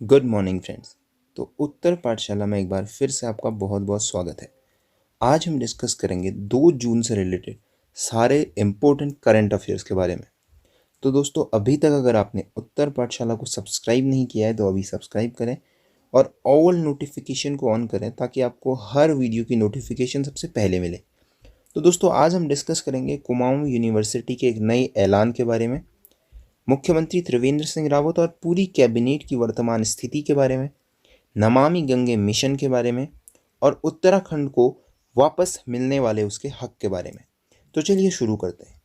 Good morning friends. तो उत्तर पाठशाला में एक बार फिर से आपका बहुत बहुत स्वागत है। आज हम डिस्कस करेंगे 2 जून से रिलेटेड सारे इम्पोर्टेंट करंट अफेयर्स के बारे में। तो दोस्तों, अभी तक अगर आपने उत्तर पाठशाला को सब्सक्राइब नहीं किया है तो अभी सब्सक्राइब करें और ऑल नोटिफिकेशन को ऑन करें ताकि आपको हर वीडियो की नोटिफिकेशन सबसे पहले मिले। तो दोस्तों, आज हम डिस्कस करेंगे कुमाऊं यूनिवर्सिटी के एक नए ऐलान के बारे में, मुख्यमंत्री त्रिवेंद्र सिंह रावत और पूरी कैबिनेट की वर्तमान स्थिति के बारे में, नमामि गंगे मिशन के बारे में और उत्तराखंड को वापस मिलने वाले उसके हक के बारे में। तो चलिए शुरू करते हैं।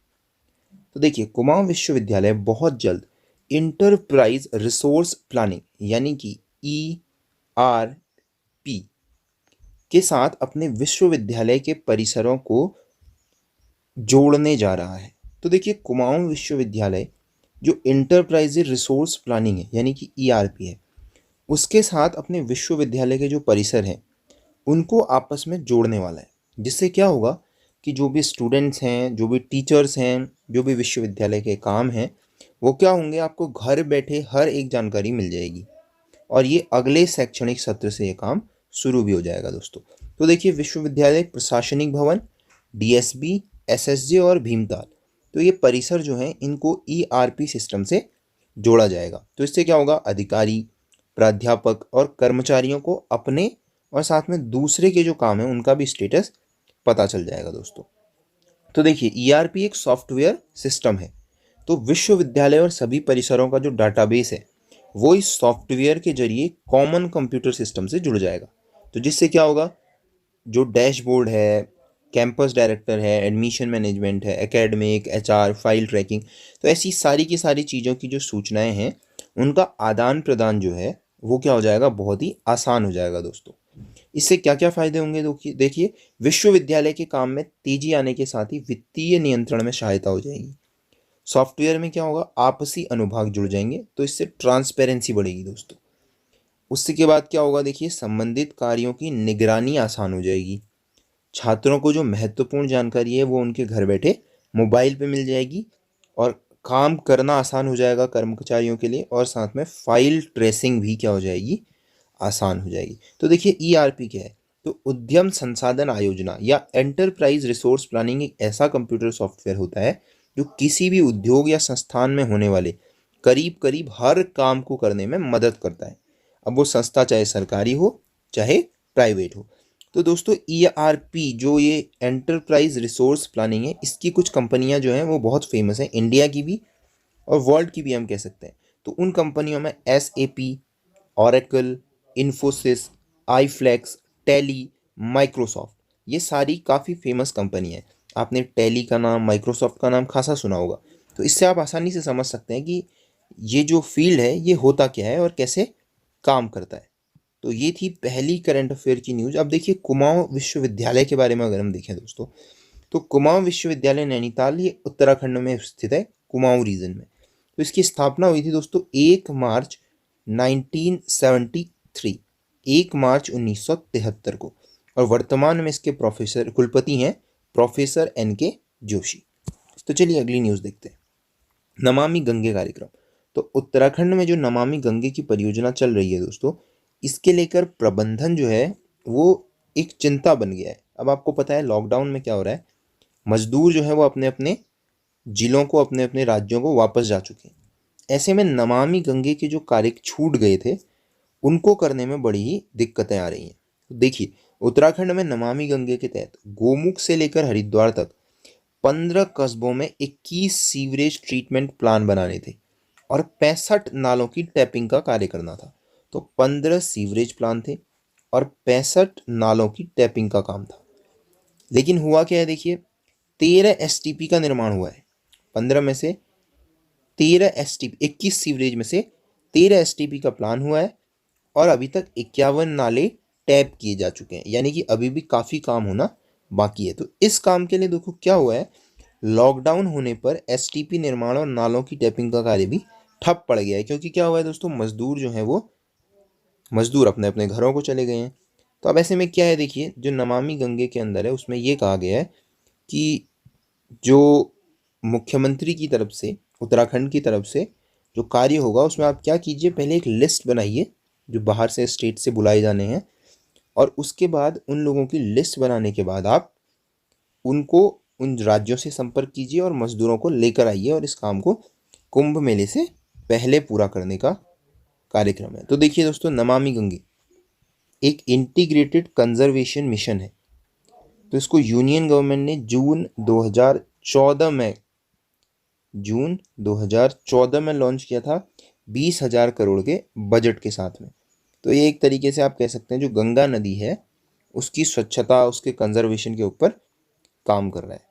तो देखिए, कुमाऊं विश्वविद्यालय बहुत जल्द इंटरप्राइज रिसोर्स प्लानिंग यानी कि ERP के साथ अपने विश्वविद्यालय के परिसरों को जोड़ने जा रहा है। तो देखिए, कुमाऊं विश्वविद्यालय जो इंटरप्राइज रिसोर्स प्लानिंग है यानी कि ERP है, उसके साथ अपने विश्वविद्यालय के जो परिसर हैं उनको आपस में जोड़ने वाला है। जिससे क्या होगा कि जो भी स्टूडेंट्स हैं, जो भी टीचर्स हैं, जो भी विश्वविद्यालय के काम हैं, वो क्या होंगे, आपको घर बैठे हर एक जानकारी मिल जाएगी। और ये अगले शैक्षणिक सत्र से ये काम शुरू भी हो जाएगा दोस्तों। तो देखिए, विश्वविद्यालय प्रशासनिक भवन, DSB, SSJ और भीमताल, तो ये परिसर जो हैं इनको ERP सिस्टम से जोड़ा जाएगा। तो इससे क्या होगा, अधिकारी, प्राध्यापक और कर्मचारियों को अपने और साथ में दूसरे के जो काम है उनका भी स्टेटस पता चल जाएगा दोस्तों। तो देखिए, ERP एक सॉफ्टवेयर सिस्टम है। तो विश्वविद्यालय और सभी परिसरों का जो डाटाबेस है वो इस सॉफ्टवेयर के जरिए कॉमन कंप्यूटर सिस्टम से जुड़ जाएगा। तो जिससे क्या होगा, जो डैशबोर्ड है, कैंपस डायरेक्टर है, एडमिशन मैनेजमेंट है, एकेडमिक, HR, फाइल ट्रैकिंग, तो ऐसी सारी की सारी चीज़ों की जो सूचनाएं हैं उनका आदान प्रदान जो है वो क्या हो जाएगा, बहुत ही आसान हो जाएगा दोस्तों। इससे क्या क्या फायदे होंगे, देखिए, विश्वविद्यालय के काम में तेजी आने के साथ ही वित्तीय नियंत्रण में सहायता हो जाएगी। सॉफ्टवेयर में क्या होगा, आपसी अनुभाग जुड़ जाएंगे तो इससे ट्रांसपेरेंसी बढ़ेगी दोस्तों। उससे के बाद क्या होगा, देखिए, संबंधित कार्यों की निगरानी आसान हो जाएगी। छात्रों को जो महत्वपूर्ण जानकारी है वो उनके घर बैठे मोबाइल पे मिल जाएगी और काम करना आसान हो जाएगा कर्मचारियों के लिए, और साथ में फाइल ट्रेसिंग भी क्या हो जाएगी, आसान हो जाएगी। तो देखिए, ERP क्या है, तो उद्यम संसाधन आयोजना या एंटरप्राइज रिसोर्स प्लानिंग एक ऐसा कंप्यूटर सॉफ्टवेयर होता है जो किसी भी उद्योग या संस्थान में होने वाले करीब करीब हर काम को करने में मदद करता है। अब वो संस्था चाहे सरकारी हो चाहे प्राइवेट हो। तो दोस्तों, ERP जो ये एंटरप्राइज रिसोर्स प्लानिंग है, इसकी कुछ कंपनियां जो हैं वो बहुत फेमस हैं, इंडिया की भी और वर्ल्ड की भी हम कह सकते हैं। तो उन कंपनियों में SAP, Oracle, Infosys, iflex, Tally, Microsoft, ये सारी काफ़ी फेमस कंपनी है। आपने टैली का नाम, माइक्रोसॉफ्ट का नाम खासा सुना होगा। तो इससे आप आसानी से समझ सकते हैं कि ये जो फील्ड है ये होता क्या है और कैसे काम करता है। तो ये थी पहली करंट अफेयर की न्यूज़। अब देखिए, कुमाऊं विश्वविद्यालय के बारे में अगर हम देखें दोस्तों, तो कुमाऊं विश्वविद्यालय नैनीताल, ये उत्तराखंड में स्थित है, कुमाऊं रीजन में। तो इसकी स्थापना हुई थी दोस्तों 1 मार्च 1973, 1 मार्च 1973 को। और वर्तमान में इसके प्रोफेसर कुलपति हैं प्रोफेसर NK जोशी। तो चलिए अगली न्यूज़ देखते हैं। नमामि गंगे कार्यक्रम। तो उत्तराखंड में जो नमामि गंगे की परियोजना चल रही है दोस्तों, इसके लेकर प्रबंधन जो है वो एक चिंता बन गया है। अब आपको पता है लॉकडाउन में क्या हो रहा है, मजदूर जो है वो अपने अपने जिलों को, अपने अपने राज्यों को वापस जा चुके हैं। ऐसे में नमामि गंगे के जो कार्य छूट गए थे उनको करने में बड़ी ही दिक्कतें आ रही हैं। तो देखिए, उत्तराखंड में नमामि गंगे के तहत गोमुख से लेकर हरिद्वार तक 15 कस्बों में 21 सीवरेज ट्रीटमेंट प्लान बनाने थे और 65 नालों की टैपिंग का कार्य करना था। तो 15 सीवरेज प्लान थे और 65 नालों की टैपिंग का काम था। लेकिन हुआ क्या है, देखिए, 13 STP का निर्माण हुआ है। 15 में से 13 STP, 21 सीवरेज में से 13 STP का प्लान हुआ है और अभी तक 51 नाले टैप किए जा चुके हैं, यानी कि अभी भी काफ़ी काम होना बाकी है। तो इस काम के लिए देखो क्या हुआ है, लॉकडाउन होने पर STP निर्माण और नालों की टैपिंग का कार्य भी ठप पड़ गया है, क्योंकि क्या हुआ है दोस्तों, मजदूर जो हैं वो मजदूर अपने अपने घरों को चले गए हैं। तो अब ऐसे में क्या है, देखिए, जो नमामि गंगे के अंदर है उसमें ये कहा गया है कि जो मुख्यमंत्री की तरफ से, उत्तराखंड की तरफ से जो कार्य होगा उसमें आप क्या कीजिए, पहले एक लिस्ट बनाइए जो बाहर से स्टेट से बुलाए जाने हैं, और उसके बाद उन लोगों की लिस्ट बनाने के बाद आप उनको उन राज्यों से संपर्क कीजिए और मजदूरों को लेकर आइए और इस काम को कुंभ मेले से पहले पूरा करने का कार्यक्रम है। तो देखिए दोस्तों, नमामि गंगे एक इंटीग्रेटेड कंजर्वेशन मिशन है। तो इसको यूनियन गवर्नमेंट ने जून 2014 में लॉन्च किया था 20,000 करोड़ के बजट के साथ में। तो ये एक तरीके से आप कह सकते हैं जो गंगा नदी है उसकी स्वच्छता, उसके कंजर्वेशन के ऊपर काम कर रहा है।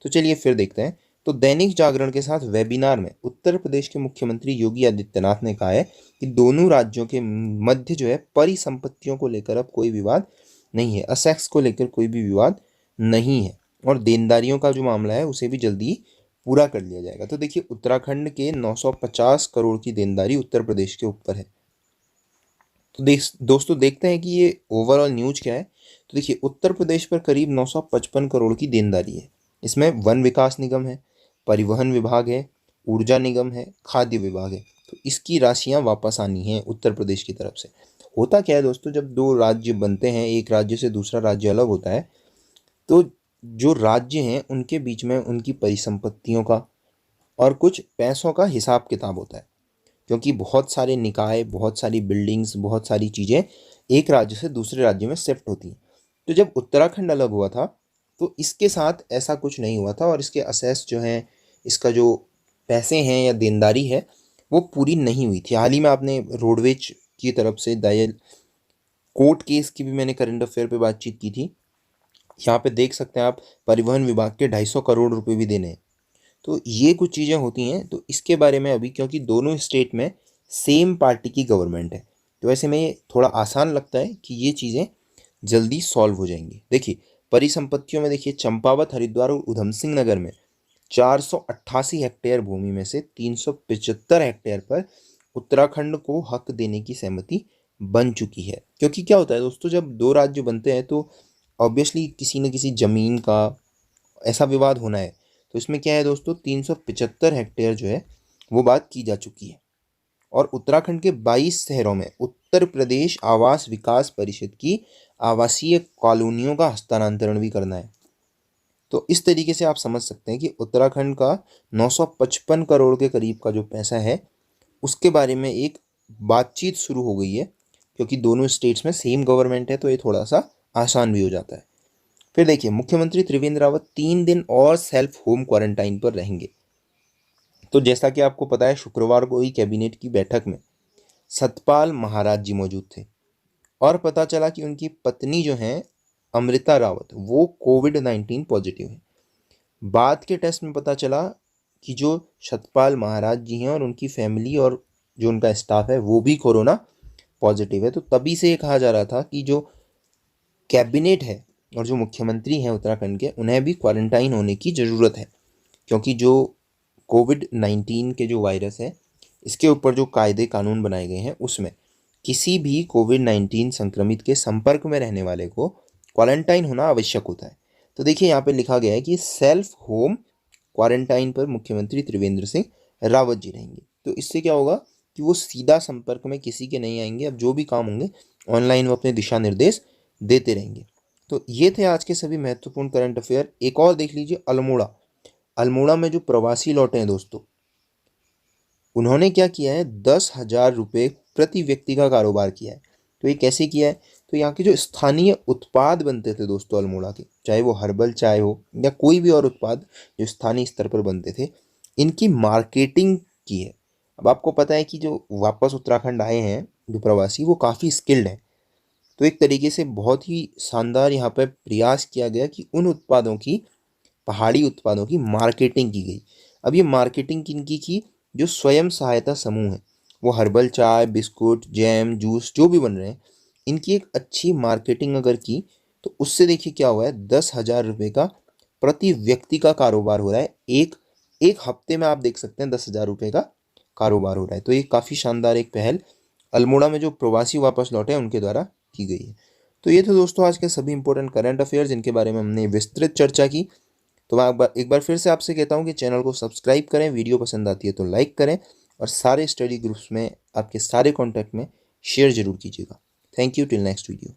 तो चलिए फिर देखते हैं। तो दैनिक जागरण के साथ वेबिनार में उत्तर प्रदेश के मुख्यमंत्री योगी आदित्यनाथ ने कहा है कि दोनों राज्यों के मध्य जो है परिसंपत्तियों को लेकर अब कोई विवाद नहीं है, असेट्स को लेकर कोई भी विवाद नहीं है, और देनदारियों का जो मामला है उसे भी जल्दी पूरा कर लिया जाएगा। तो देखिए, उत्तराखंड के 950 करोड़ की देनदारी उत्तर प्रदेश के ऊपर है। तो दोस्तों देखते हैं कि ये ओवरऑल न्यूज़ क्या है। तो देखिए, उत्तर प्रदेश पर करीब 955 करोड़ की देनदारी है। इसमें वन विकास निगम है, परिवहन विभाग है, ऊर्जा निगम है, खाद्य विभाग है। तो इसकी राशियां वापस आनी है उत्तर प्रदेश की तरफ से। होता क्या है दोस्तों, जब दो राज्य बनते हैं, एक राज्य से दूसरा राज्य अलग होता है, तो जो राज्य हैं उनके बीच में उनकी परिसंपत्तियों का और कुछ पैसों का हिसाब किताब होता है, क्योंकि बहुत सारे निकाय, बहुत सारी बिल्डिंग्स, बहुत सारी चीज़ें एक राज्य से दूसरे राज्य में शिफ्ट होती हैं। तो जब उत्तराखंड अलग हुआ था तो इसके साथ ऐसा कुछ नहीं हुआ था, और इसके असेस जो हैं, इसका जो पैसे हैं या देनदारी है वो पूरी नहीं हुई थी। हाल ही में आपने रोडवेज की तरफ से दायर कोर्ट केस की भी मैंने करंट अफेयर पे बातचीत की थी। यहाँ पे देख सकते हैं आप, परिवहन विभाग के 250 करोड़ रुपए भी देने हैं। तो ये कुछ चीज़ें होती हैं। तो इसके बारे में अभी, क्योंकि दोनों स्टेट में सेम पार्टी की गवर्नमेंट है, तो ऐसे में ये थोड़ा आसान लगता है कि ये चीज़ें जल्दी सॉल्व हो जाएंगी। देखिए, परिसंपत्तियों में देखिए, चंपावत, हरिद्वार और उधम सिंह नगर में 488 हेक्टेयर भूमि में से 375 हेक्टेयर पर उत्तराखंड को हक देने की सहमति बन चुकी है। क्योंकि क्या होता है दोस्तों, जब दो राज्य बनते हैं तो ऑब्वियसली किसी न किसी ज़मीन का ऐसा विवाद होना है। तो इसमें क्या है दोस्तों, 375 हेक्टेयर जो है वो बात की जा चुकी है। और उत्तराखंड के 22 शहरों में उत्तर प्रदेश आवास विकास परिषद की आवासीय कॉलोनियों का हस्तांतरण भी करना है। तो इस तरीके से आप समझ सकते हैं कि उत्तराखंड का 955 करोड़ के करीब का जो पैसा है उसके बारे में एक बातचीत शुरू हो गई है, क्योंकि दोनों स्टेट्स में सेम गवर्नमेंट है, तो ये थोड़ा सा आसान भी हो जाता है। फिर देखिए, मुख्यमंत्री त्रिवेंद्र रावत 3 दिन और सेल्फ होम क्वारंटाइन पर रहेंगे। तो जैसा कि आपको पता है, शुक्रवार को ही कैबिनेट की बैठक में सतपाल महाराज जी मौजूद थे, और पता चला कि उनकी पत्नी जो हैं अमृता रावत, वो कोविड-19 पॉजिटिव है। बाद के टेस्ट में पता चला कि जो सतपाल महाराज जी हैं और उनकी फैमिली और जो उनका स्टाफ है वो भी कोरोना पॉजिटिव है। तो तभी से ये कहा जा रहा था कि जो कैबिनेट है और जो मुख्यमंत्री हैं उत्तराखंड के, उन्हें भी क्वारंटाइन होने की ज़रूरत है, क्योंकि जो कोविड-19 के जो वायरस है इसके ऊपर जो कायदे कानून बनाए गए हैं उसमें किसी भी कोविड-19 संक्रमित के संपर्क में रहने वाले को क्वारंटाइन होना आवश्यक होता है। तो देखिए, यहाँ पे लिखा गया है कि सेल्फ होम क्वारंटाइन पर मुख्यमंत्री त्रिवेंद्र सिंह रावत जी रहेंगे। तो इससे क्या होगा कि वो सीधा संपर्क में किसी के नहीं आएंगे। अब जो भी काम होंगे ऑनलाइन वो अपने दिशा निर्देश देते रहेंगे। तो ये थे आज के सभी महत्वपूर्ण करंट अफेयर। एक और देख लीजिए, अल्मोड़ा। अल्मोड़ा में जो प्रवासी लौटे हैं दोस्तों, उन्होंने क्या किया है, 10,000 रुपये प्रति व्यक्ति का कारोबार किया है। तो ये कैसे किया है, तो यहाँ के जो स्थानीय उत्पाद बनते थे दोस्तों अल्मोड़ा के, चाहे वो हर्बल चाय हो या कोई भी और उत्पाद जो स्थानीय स्तर पर बनते थे, इनकी मार्केटिंग की है। अब आपको पता है कि जो वापस उत्तराखंड आए हैं जो प्रवासी, वो काफ़ी स्किल्ड हैं। तो एक तरीके से बहुत ही शानदार यहाँ पर प्रयास किया गया कि उन उत्पादों की, पहाड़ी उत्पादों की मार्केटिंग की गई। अब ये मार्केटिंग किनकी की, जो स्वयं सहायता समूह है, वो हर्बल चाय, बिस्कुट, जैम, जूस जो भी बन रहे हैं, इनकी एक अच्छी मार्केटिंग अगर की तो उससे देखिए क्या हुआ है, 10,000 रुपये का प्रति व्यक्ति का कारोबार हो रहा है। एक एक हफ्ते में आप देख सकते हैं 10,000 रुपये का कारोबार हो रहा है। तो ये काफ़ी शानदार एक पहल अल्मोड़ा में जो प्रवासी वापस लौटे हैं उनके द्वारा की गई है। तो ये थे दोस्तों आज के सभी इंपॉर्टेंट करंट अफेयर्स जिनके बारे में हमने विस्तृत चर्चा की। तो मैं एक बार फिर से आपसे कहता हूँ कि चैनल को सब्सक्राइब करें, वीडियो पसंद आती है तो लाइक करें, और सारे स्टडी ग्रुप्स में आपके सारे कॉन्टैक्ट में शेयर ज़रूर कीजिएगा। Thank you, till next video.